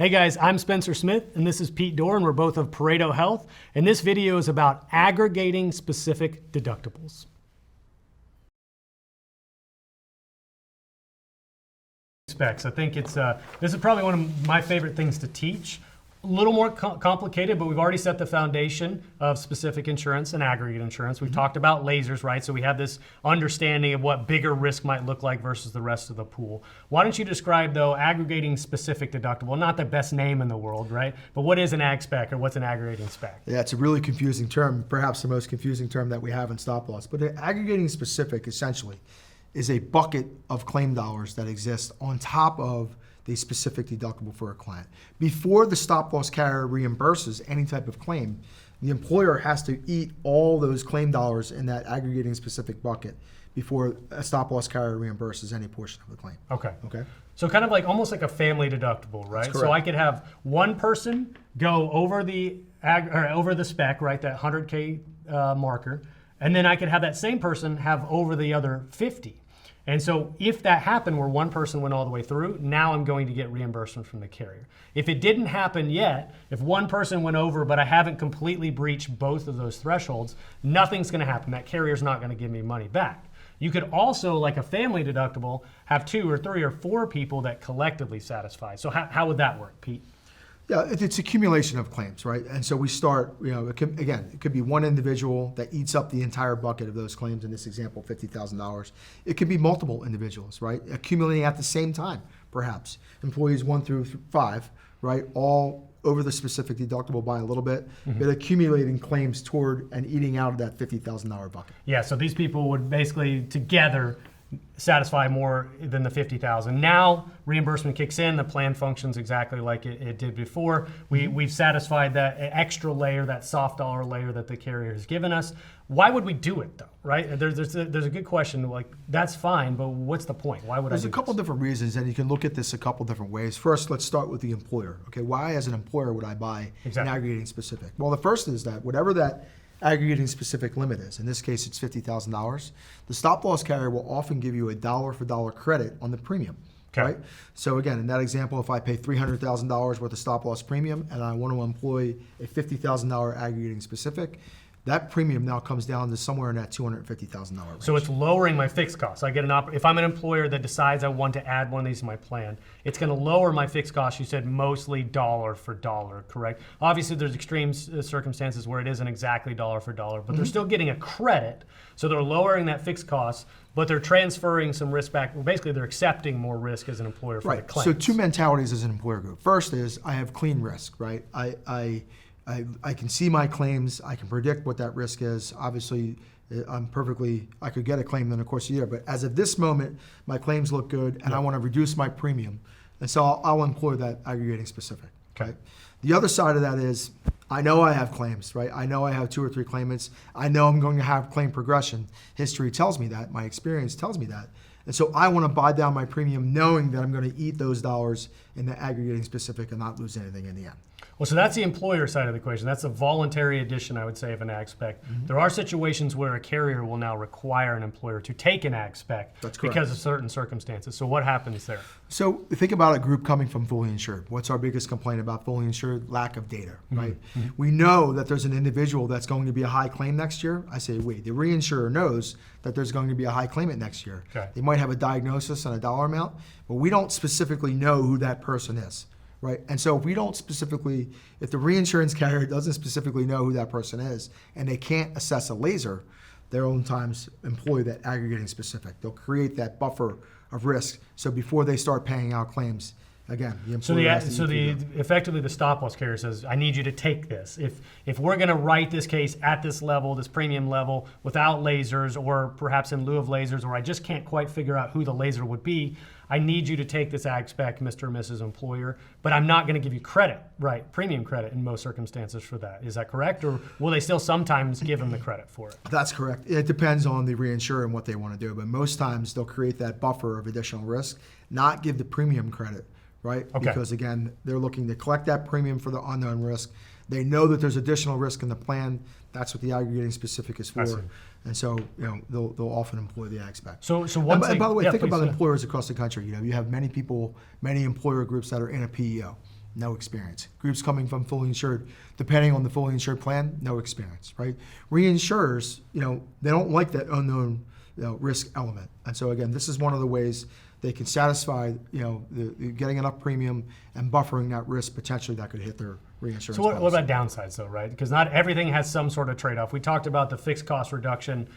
Hey guys, I'm Spencer Smith and this is Pete Dorr, and we're both of Pareto Health, and this video is about aggregating specific deductibles. Specs. I think it's this is probably one of my favorite things to teach. A little more complicated, but we've already set the foundation of specific insurance and aggregate insurance. We've talked about lasers, right? So we have this understanding of what bigger risk might look like versus the rest of the pool. Why don't you describe, though, aggregating specific deductible? Not the best name in the world, right? But what is an agg-spec, or what's an aggregating spec? Yeah, it's a really confusing term, perhaps the most confusing term that we have in stop loss. But aggregating specific, essentially, is a bucket of claim dollars that exist on top of the specific deductible for a client. Before the stop loss carrier reimburses any type of claim, the employer has to eat all those claim dollars in that aggregating specific bucket before a stop loss carrier reimburses any portion of the claim. Okay. Okay. So kind of like almost like a family deductible, right? So I could have one person go over the spec, right, that 100K marker, and then I could have that same person have over the other 50. And so if that happened where one person went all the way through, now I'm going to get reimbursement from the carrier. If it didn't happen yet, if one person went over but I haven't completely breached both of those thresholds, nothing's going to happen. That carrier's not going to give me money back. You could also, like a family deductible, have 2 or 3 or 4 people that collectively satisfy. So how would that work, Pete? Yeah, it's accumulation of claims, right? And so we start, it could be one individual that eats up the entire bucket of those claims, in this example, $50,000. It could be multiple individuals, right? Accumulating at the same time, perhaps. Employees 1 through 5, right? All over the specific deductible by a little bit, but accumulating claims toward and eating out of that $50,000 bucket. Yeah, so these people would basically together satisfy more than the $50,000. Now reimbursement kicks in, the plan functions exactly like it did before. We've satisfied that extra layer, that soft dollar layer that the carrier has given us. Why would we do it though, right? There's a good question, like that's fine, but what's the point? Why would I do this? There's a couple different reasons, and you can look at this a couple different ways. First, let's start with the employer. Okay, why as an employer would I buy an aggregating specific? Well, the first is that whatever that aggregating specific limit is, in this case it's $50,000, the stop loss carrier will often give you a dollar for dollar credit on the premium. Okay. Right? So again, in that example, if I pay $300,000 worth of stop loss premium and I want to employ a $50,000 aggregating specific, that premium now comes down to somewhere in that $250,000 range. So it's lowering my fixed costs. I get if I'm an employer that decides I want to add one of these to my plan, it's going to lower my fixed costs. You said mostly dollar for dollar, correct? Obviously, there's extreme circumstances where it isn't exactly dollar for dollar, but they're still getting a credit. So they're lowering that fixed cost, but they're transferring some risk back. Well, basically, they're accepting more risk as an employer for the claims. So 2 mentalities as an employer group. First is I have clean risk, right? I can see my claims, I can predict what that risk is. Obviously, I could get a claim in the course of the year, but as of this moment, my claims look good and I want to reduce my premium. And so I'll employ that aggregating specific, okay? The other side of that is, I know I have claims, right? I know I have 2 or 3 claimants. I know I'm going to have claim progression. History tells me that, my experience tells me that. And so I want to buy down my premium knowing that I'm going to eat those dollars in the aggregating specific and not lose anything in the end. Well, so that's the employer side of the equation. That's a voluntary addition, I would say, of an agg-spec. There are situations where a carrier will now require an employer to take an agg-spec because of certain circumstances. So what happens there? So think about a group coming from fully insured. What's our biggest complaint about fully insured? Lack of data, right? We know that there's an individual that's going to be a high claim next year. I say, wait, the reinsurer knows that there's going to be a high claimant next year. They might have a diagnosis and a dollar amount, but we don't specifically know who that person is. Right, and so if the reinsurance carrier doesn't specifically know who that person is and they can't assess a laser, they'll oftentimes employ that aggregating specific. They'll create that buffer of risk. So before they start paying out claims, again, the employer effectively the stop loss carrier says, I need you to take this. If we're going to write this case at this level, this premium level, without lasers or perhaps in lieu of lasers, or I just can't quite figure out who the laser would be, I need you to take this agg-spec, Mr. or Mrs. Employer, but I'm not going to give you credit, right? Premium credit in most circumstances for that. Is that correct? Or will they still sometimes give them the credit for it? That's correct. It depends on the reinsurer and what they want to do, but most times they'll create that buffer of additional risk, not give the premium credit, right? Because again, they're looking to collect that premium for the unknown risk. They know that there's additional risk in the plan. That's what the aggregating specific is for. And so, they'll often employ the agg-spec. So one thing, by the way, think about employers across the country. You have many people, many employer groups that are in a PEO. no experience. Groups coming from fully insured, depending on the fully insured plan, no experience, right? Reinsurers, they don't like that unknown risk element. And so again, this is one of the ways they can satisfy, the getting enough premium and buffering that risk potentially that could hit their reinsurance. So what about downsides though, right? Because not everything has some sort of trade-off. We talked about the fixed cost reduction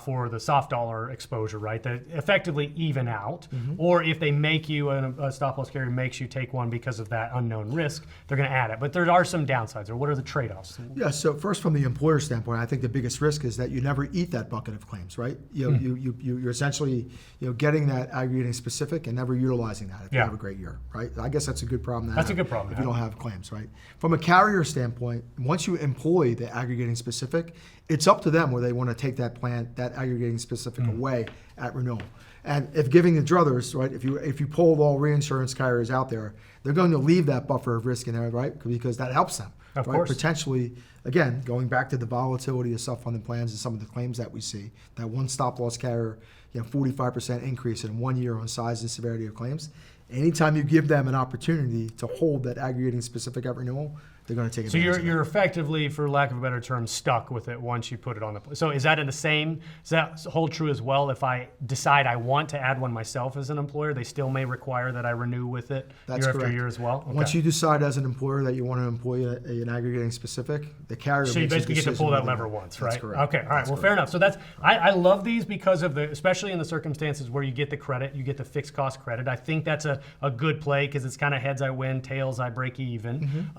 for the soft dollar exposure, right? That effectively even out. Or if they make you, a stop-loss carrier makes you take one because of that unknown risk, they're going to add it. But there are some downsides, or what are the trade-offs? Yeah, so first from the employer standpoint, I think the biggest risk is that you never eat that bucket of claims, right? You're essentially getting that aggregating specific and never utilizing that if you have a great year, right? I guess that's a good problem to have. That's a good problem. If you don't have claims, right? From a carrier standpoint, once you employ the aggregating specific, it's up to them where they want to take that plan, that aggregating specific away at renewal. And if giving the druthers, right, if you polled all reinsurance carriers out there, they're going to leave that buffer of risk in there, right? Because that helps them. Of right? course. Potentially, again, going back to the volatility of self-funded plans and some of the claims that we see, that one stop-loss carrier, 45% increase in 1 year on size and severity of claims. Anytime you give them an opportunity to hold that aggregating specific at renewal, they're going to take advantage of it. So you're effectively, for lack of a better term, stuck with it once you put it on the. So is that does that hold true as well? If I decide I want to add one myself as an employer, they still may require that I renew with it year after year as well? Okay. Once you decide as an employer that you want to employ an aggregating specific, the carrier So you makes a basically get to decision pull that whether- lever once, That's right? correct. Okay, all right, well, fair enough. So I love these because of especially in the circumstances where you get the credit, you get the fixed cost credit. I think that's a good play because it's kind of heads I win, tails I break even.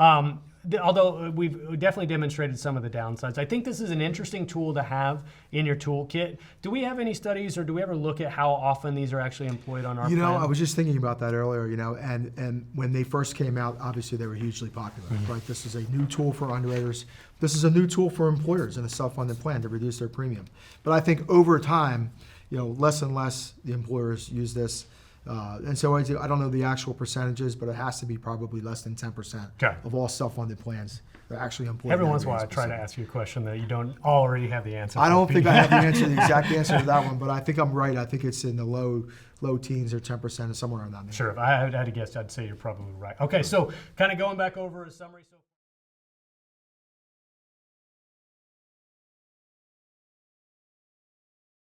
Although we've definitely demonstrated some of the downsides. I think this is an interesting tool to have in your toolkit. Do we have any studies or do we ever look at how often these are actually employed on our plan? I was just thinking about that earlier, and when they first came out, obviously they were hugely popular, right? This is a new tool for underwriters. This is a new tool for employers in a self-funded plan to reduce their premium. But I think over time, less and less the employers use this. And so I don't know the actual percentages, but it has to be probably less than 10% of all self-funded plans that actually employ. Every once in a while I try to ask you a question that you don't already have the answer. I don't think I have the exact answer to that one, but I think I'm right. I think it's in the low teens or 10% or somewhere around that. Sure, if I had to guess, I'd say you're probably right. Okay, so kind of going back over a summary. So